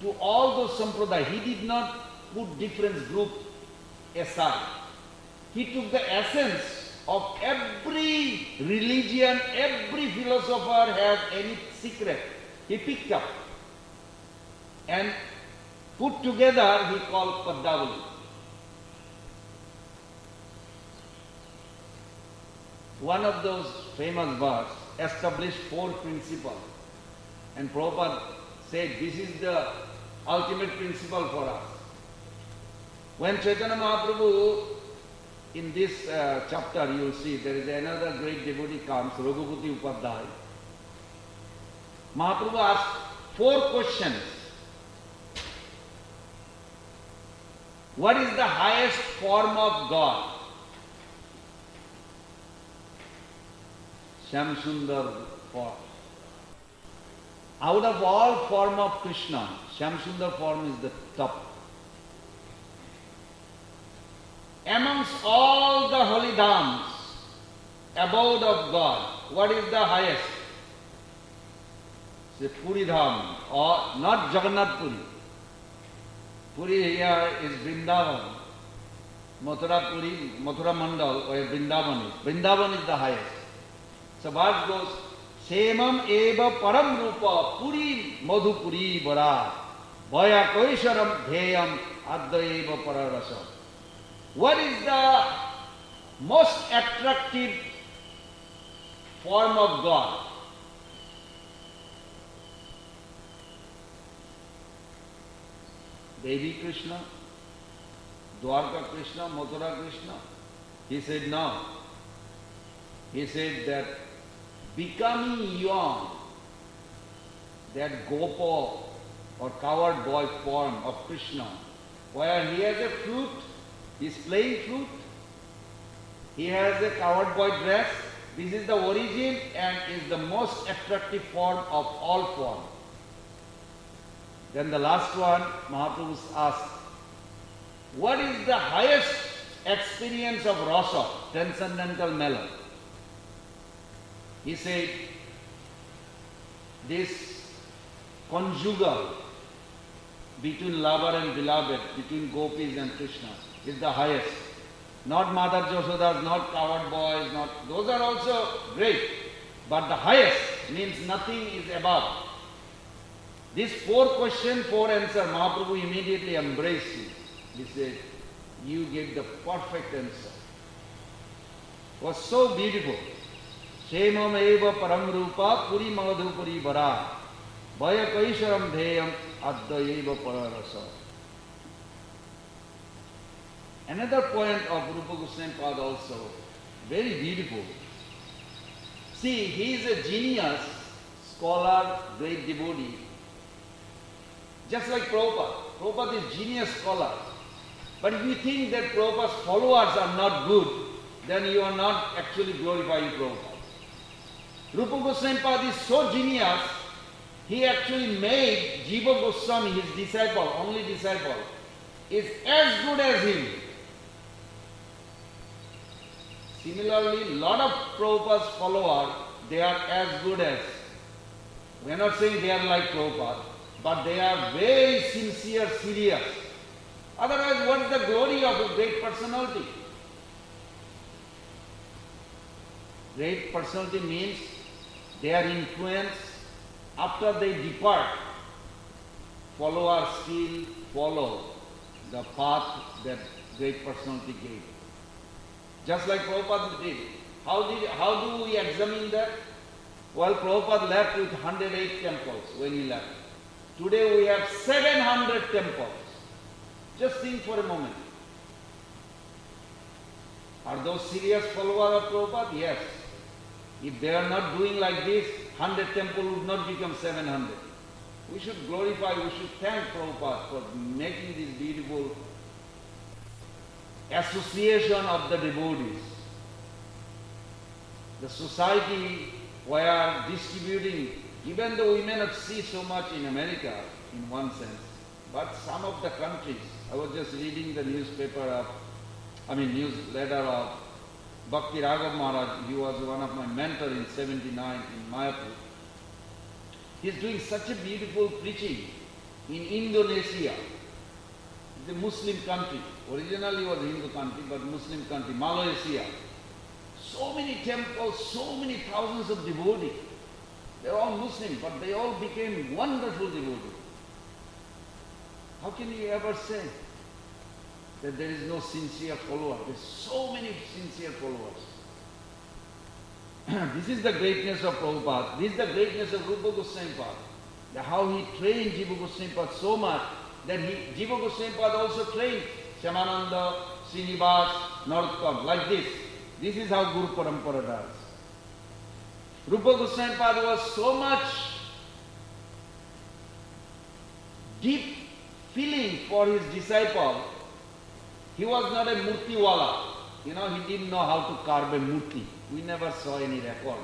to all those sampradaya. He did not put different group aside. He took the essence of every religion, every philosopher has any secret. He picked up and put together, he called Padmavali. One of those famous verses established four principles. And Prabhupada said, this is the ultimate principle for us. When Chaitanya Mahaprabhu, in this chapter you will see, there is another great devotee comes, Raghupati Upadhyaya. Mahaprabhu asked four questions. What is the highest form of God? Shyamsundar form. Out of all form of Krishna, Shyamsundar form is the top. amongst all the holy dhams, abode of God, what is the highest? It's Puri Dham, or not Jagannath Puri. Puri here is Vrindavan. Mathura Puri, Mathura Mandal, where Vrindavan is. Vrindavan is the highest. So verse goes, Semam eva param rupa puri madhupuri bara bhaya koisharam dheyam adda eva pararasa. What is the most attractive form of God? Devi Krishna, Dwarka Krishna, Mathura Krishna? He said no. He said that becoming young, that gopa or coward boy form of Krishna, where he has a flute, he is playing flute, he has a coward boy dress, this is the origin and is the most attractive form of all forms. Then the last one, Mahaprabhu asked, what is the highest experience of rasa, transcendental melon? He said, this conjugal between lover and beloved, between gopis and Krishna, is the highest. Not Mother Yashodas, not coward boys, not those are also great. But the highest means nothing is above. This 4 question, 4 answer, Mahaprabhu immediately embraced it. He said, you gave the perfect answer. It was so beautiful. Shemam eva param rupa puri madhupuri bara bhaya kaisharam dheyam adda eva pararasa. Another point of Rupa Goswami Pada also, very beautiful. See, he is a genius, scholar, great devotee. Just like Prabhupada. Prabhupada is genius scholar. But if you think that Prabhupada's followers are not good, then you are not actually glorifying Prabhupada. Rupa Goswami Pada is so genius, he actually made Jiva Goswami, his disciple, only disciple, is as good as him. Similarly, lot of Prabhupada's followers, they are as good as. We are not saying they are like Prabhupada, but they are very sincere, serious. Otherwise, what is the glory of a great personality? Great personality means their influence, after they depart, followers still follow the path that great personality gave. Just like Prabhupada did. How do we examine that? Well, Prabhupada left with 108 temples when he left. Today we have 700 temples. Just think for a moment. Are those serious followers of Prabhupada? Yes. If they are not doing like this, 100 temples would not become 700. We should glorify, we should thank Prabhupada for making this beautiful association of the devotees. The society where distributing, even though we may not see so much in America in one sense, but some of the countries, I was just reading the newsletter of Bhakti Raghav Maharaj. He was one of my mentors in 79 in Mayapur. He is doing such a beautiful preaching in Indonesia. It's a Muslim country. Originally it was a Hindu country, but Muslim country, Malaysia. So many temples, so many thousands of devotees. They are all Muslim, but they all became wonderful devotees. How can you ever say that there is no sincere follower? There are so many sincere followers. This is the greatness of Prabhupada. This is the greatness of Rupa Goswami Pada. How he trained Jiva Goswami Pada so much that Jiva Goswami Pada also trained Shyamananda, Srinivas, Narottama, like this. This is how Guru Parampara does. Rupa Goswami Pada was so much deep feeling for his disciple. He was not a murtiwala. He didn't know how to carve a murti. We never saw any record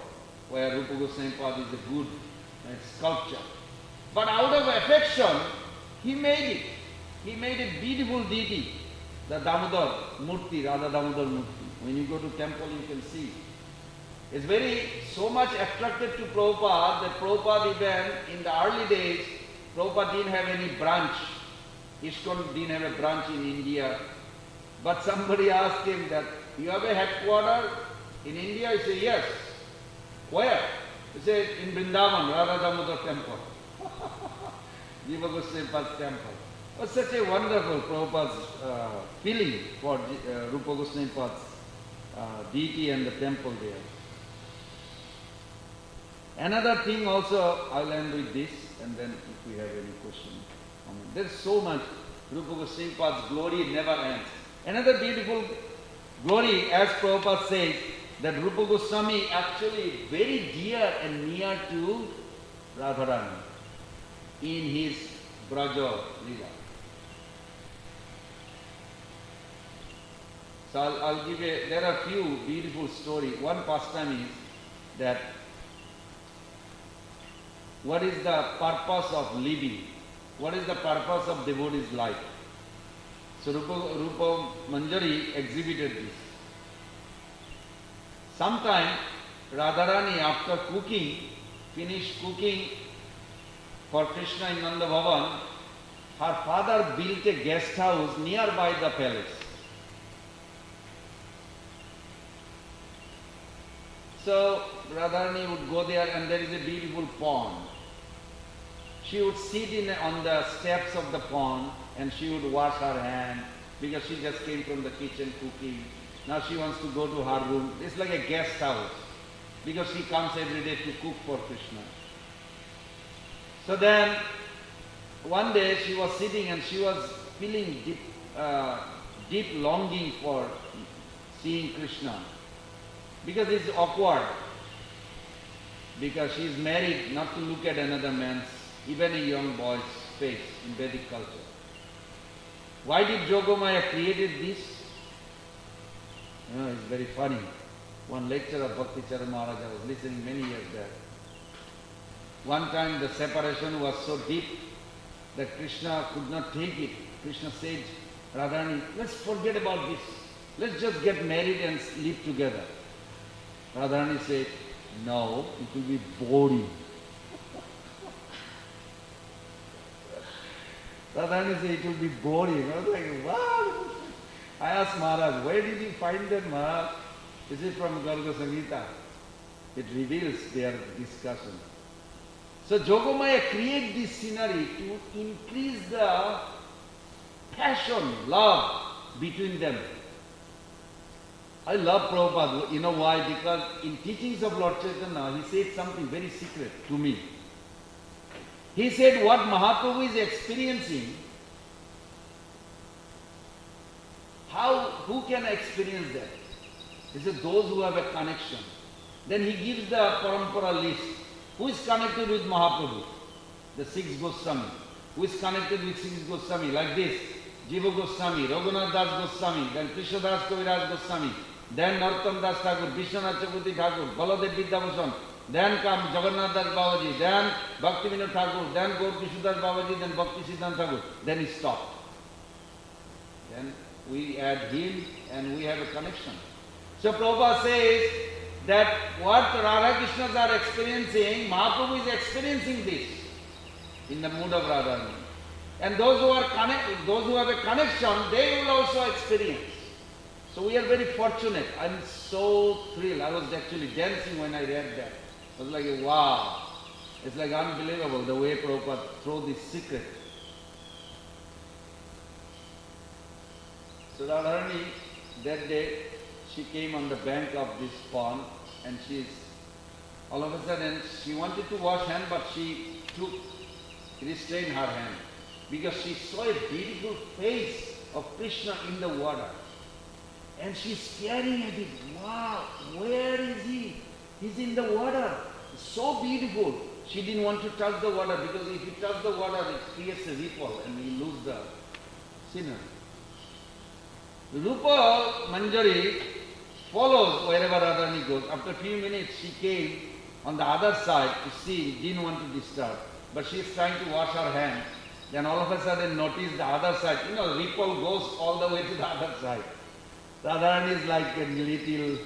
where Rupa Goswami Pada is a good sculpture. But out of affection, he made it. He made a beautiful deity. the Damodar Murti, Radha Damodar Murti. When you go to temple, you can see. It's very, so much attracted to Prabhupada that Prabhupada even in the early days, Prabhupada didn't have any branch. ISKCON didn't have a branch in India. But somebody asked him that, you have a headquarter in India? He said, yes. Where? He said, in Vrindavan, Radha Damodar temple. Jiva Goswami Pad's temple. It was such a wonderful Prabhupada's feeling for Rupa Goswami Pad's deity and the temple there. Another thing also, I'll end with this, and then if we have any question. There's so much. Rupa Goswami Pad's glory never ends. Another beautiful glory, as Prabhupada says, that Rupa Goswami actually very dear and near to Radharani in his Braja Lila. So I'll give there are few beautiful stories. One pastime is that what is the purpose of living? What is the purpose of devotee's life? So Rupa Manjari exhibited this. Sometime Radharani, after finished cooking for Krishna in Nanda Bhavan, her father built a guest house nearby the palace. So Radharani would go there and there is a beautiful pond. She would sit on the steps of the pond and she would wash her hand because she just came from the kitchen cooking. Now she wants to go to her room. It's like a guest house because she comes every day to cook for Krishna. So then one day she was sitting and she was feeling deep longing for seeing Krishna because it's awkward, because she is married not to look at another man's, even a young boy's face in Vedic culture. Why did Yogamaya created this? It's very funny. One lecture of Bhakti Charan Maharaj, I was listening many years back. One time the separation was so deep that Krishna could not take it. Krishna said, Radharani, let's forget about this. Let's just get married and live together. Radharani said, no, it will be boring. Radharani said, it will be boring. I was like, what? I asked Maharaj, where did you find that, Maharaj? Is it from Garga Samhita? It reveals their discussion. So Yogamaya created this scenery to increase the passion, love between them. I love Prabhupada. You know why? Because in teachings of Lord Chaitanya, he said something very secret to me. He said what Mahaprabhu is experiencing, who can experience that? He said those who have a connection. Then he gives the parampara list. Who is connected with Mahaprabhu? The 6 Goswami. Who is connected with 6 Goswami? Like this. Jiva Goswami, Raghunath Das Goswami, then Krishna Das Kaviraj Goswami, then Narottam Das Thakur, Vishwanath Chakravarti Thakur, Baladev Vidyabhushan, then come Jagannath Das Babaji, then Bhakti Vinod Thakur, then Gaur Kishore Das Babaji, then Bhakti Siddhanta Thakur. Then he stopped. Then we add him and we have a connection. So Prabhupada says that what Radha Krishnas are experiencing, Mahaprabhu is experiencing this in the mood of Radharani. And those who are those who have a connection, they will also experience. So we are very fortunate. I'm so thrilled. I was actually dancing when I read that. I was like, wow. It's like unbelievable the way Prabhupada throw this secret. So Radharani, that day, she came on the bank of this pond and all of a sudden, she wanted to wash hand, but she restrained her hand because she saw a beautiful face of Krishna in the water. And she's staring at it. Wow, where is he? He's in the water. It's so beautiful. She didn't want to touch the water because if you touch the water, it creates a ripple and you lose the scenery. Rupa Manjari follows wherever Radharani goes. After a few minutes, she came on the other side to see, didn't want to disturb. But she is trying to wash her hands. Then all of a sudden notice the other side. You know, ripple goes all the way to the other side. Radharani is like a little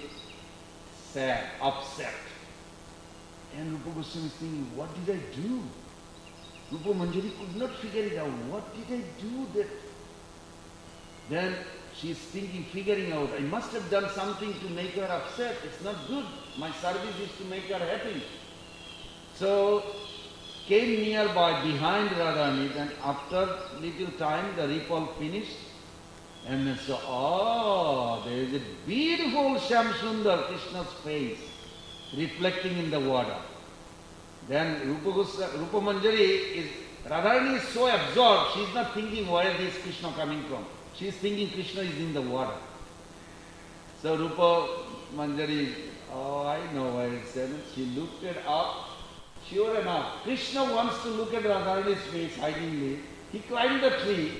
sad, upset. And Rupa Goswami is thinking, what did I do? Rupa Manjari could not figure it out. What did I do that? Then she is thinking, figuring out, I must have done something to make her upset. It's not good. My service is to make her happy. So, came nearby behind Radharani, and after little time the ripple finished. And then saw, oh, there is a beautiful Shyamsundar, Krishna's face, reflecting in the water. Then Rupa Manjari is, Radharani is so absorbed, she is not thinking where is Krishna coming from. She is thinking Krishna is in the water. So Rupa Manjari, oh, I know where it's at. She looked it up. Sure enough, Krishna wants to look at Radharani's face hidingly. He climbed the tree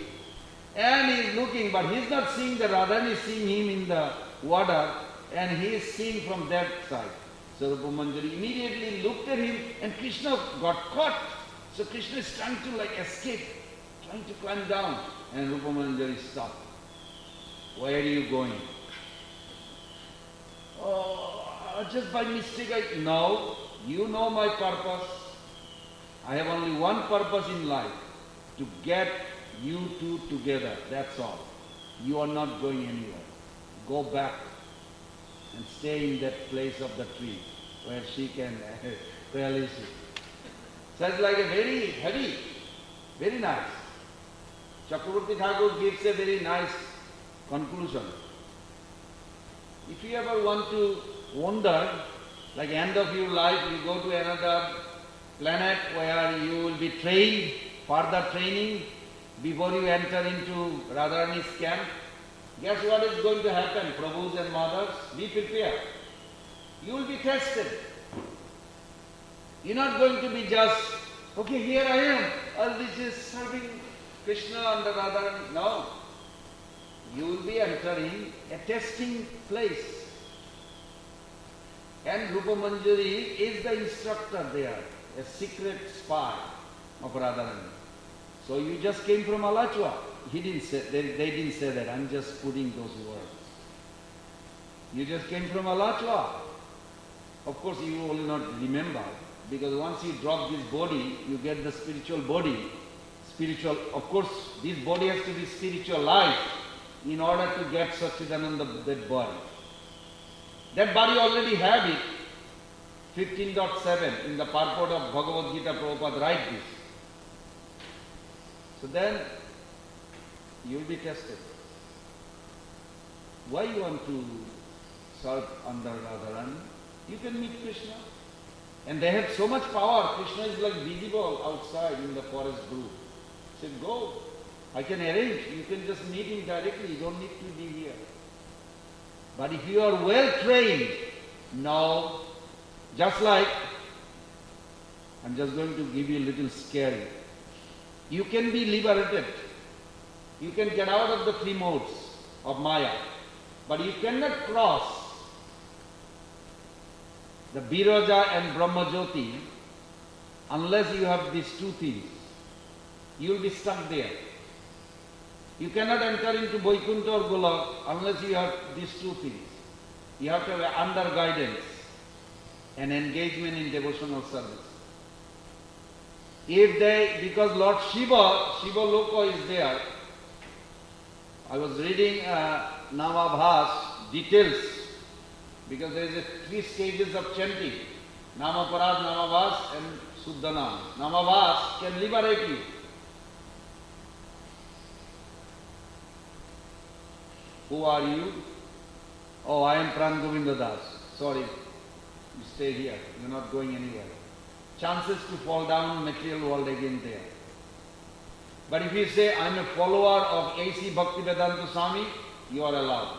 and he is looking, but he is not seeing the Radharani is seeing him in the water, and he is seeing from that side. So Rupa Manjari immediately looked at him, and Krishna got caught. So Krishna is trying to escape, trying to climb down. And Rupa Manjari stopped. Where are you going? Oh, just by mistake no, you know my purpose. I have only one purpose in life, to get you two together, that's all. You are not going anywhere. Go back and stay in that place of the tree where she can really see. So it's like a very heavy, very nice. Chakravarti Thakur gives a very nice conclusion. If you ever want to wander, like end of your life, you go to another planet where you will be trained, further training, before you enter into Radharani's camp, guess what is going to happen, Prabhus and mothers? Be prepared. You will be tested. You're not going to be just, okay, here I am, all this is serving Krishna and Radharani. No. You will be entering a testing place. And Rupa Manjari is the instructor there, a secret spy of Radharani. So you just came from Alachua. He didn't say, they didn't say that. I'm just putting those words. You just came from Alachua. Of course, you will not remember, because once you drop this body, you get the spiritual body. Spiritual, of course, this body has to be spiritualized in order to get Satchidananda, that body. That body already have it. 15.7 in the purport of Bhagavad Gita, Prabhupada write this. So then, you will be tested. Why you want to serve under Radharani? You can meet Krishna. And they have so much power. Krishna is like visible outside in the forest group. He said, go. I can arrange. You can just meet him directly. You don't need to be here. But if you are well trained, no. Just like, I'm just going to give you a little scary. You can be liberated. You can get out of the three modes of Maya. But you cannot cross the Viraja and Brahmajyoti unless you have these two things. You will be stuck there. You cannot enter into Vaikuntha or Golok unless you have these two things. You have to have under guidance and engagement in devotional service. If they, because Lord Shiva Loka is there. I was reading Namabhas details, because there is 3 stages of chanting. Namaparad, Namabhas and Suddhanam. Namabhas can liberate you. Who are you? Oh, I am Pran Govinda Das. Sorry, you stay here. You are not going anywhere. Chances to fall down material world again there. But if you say, I am a follower of A.C. Bhaktivedanta Swami, you are allowed.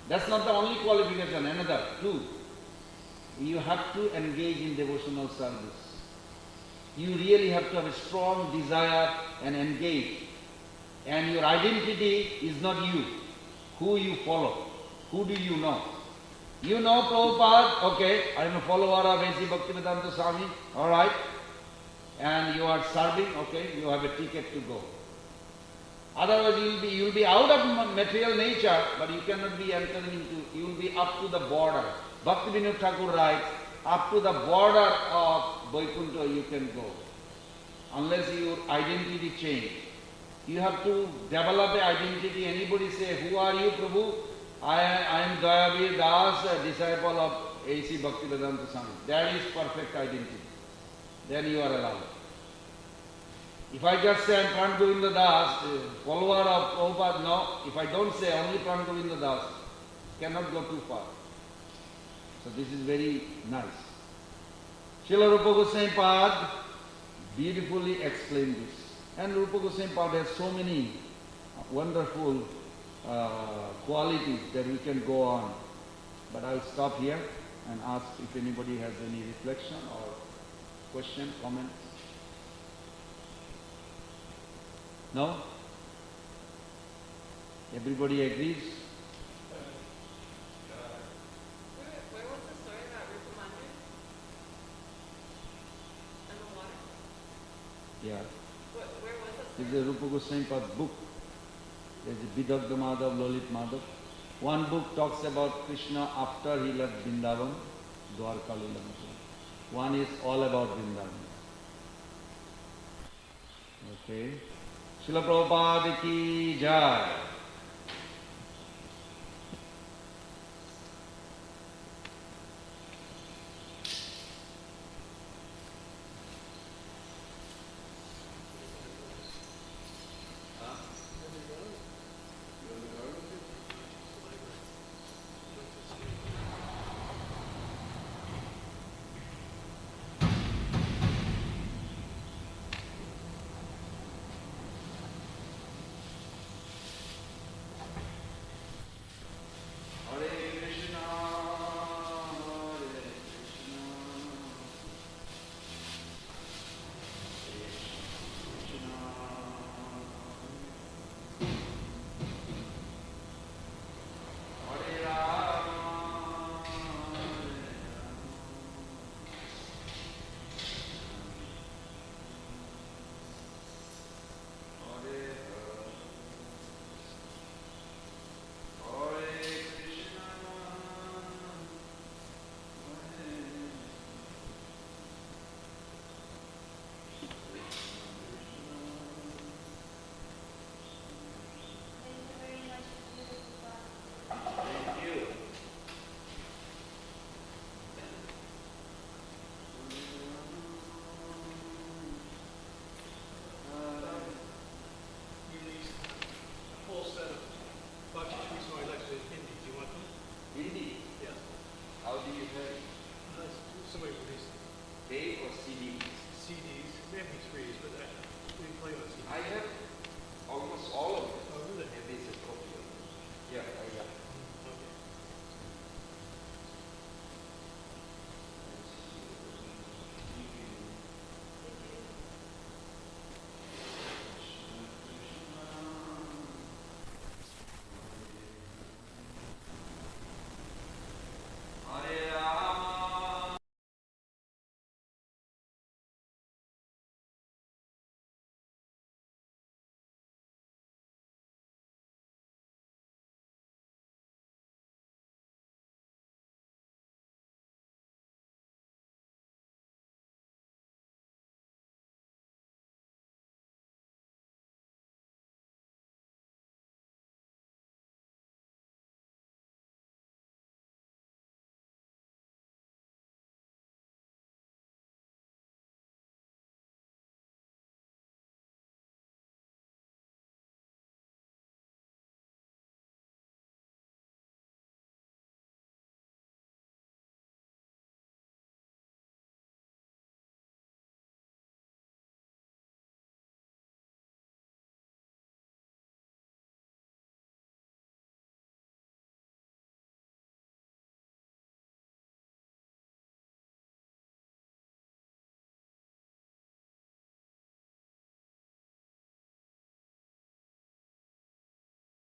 That's not the only qualification, another, 2. You have to engage in devotional service. You really have to have a strong desire and engage. And your identity is not you. Who you follow. Who do you know? You know Prabhupada, okay, I am a follower of A.C. Bhaktivedanta Swami, alright. and you are serving, okay, you have a ticket to go. Otherwise you will be out of material nature, but you cannot be entering into, you will be up to the border. Bhaktivinoda Thakur writes, up to the border of Vaikuntha you can go. Unless your identity change. You have to develop an identity. Anybody say, who are you, Prabhu? I am Dayavir Das, a disciple of A.C. Bhaktivedanta Swami. That is perfect identity. Then you are allowed. If I just say I am Pran Govinda Das, follower of Prabhupada, no. If I don't say only Pran Govinda Das, cannot go too far. So this is very nice. Srila Rupa Goswami Pad beautifully explained this. And Rupa Goswami Pad has so many wonderful qualities that we can go on. But I will stop here and ask if anybody has any reflection or question, comment. No? Everybody agrees? Where was the story about Rupa Mandir and the water? Yeah. Where was the This story? is a Rupa Goswami Pad book. There is Bidagda Madhav, Lalit Madhav. One book talks about Krishna after he left Vrindavan, Dwarka Lila. One is all about Vrindavan. Okay. Srila Prabhupada ki jai. I have almost all of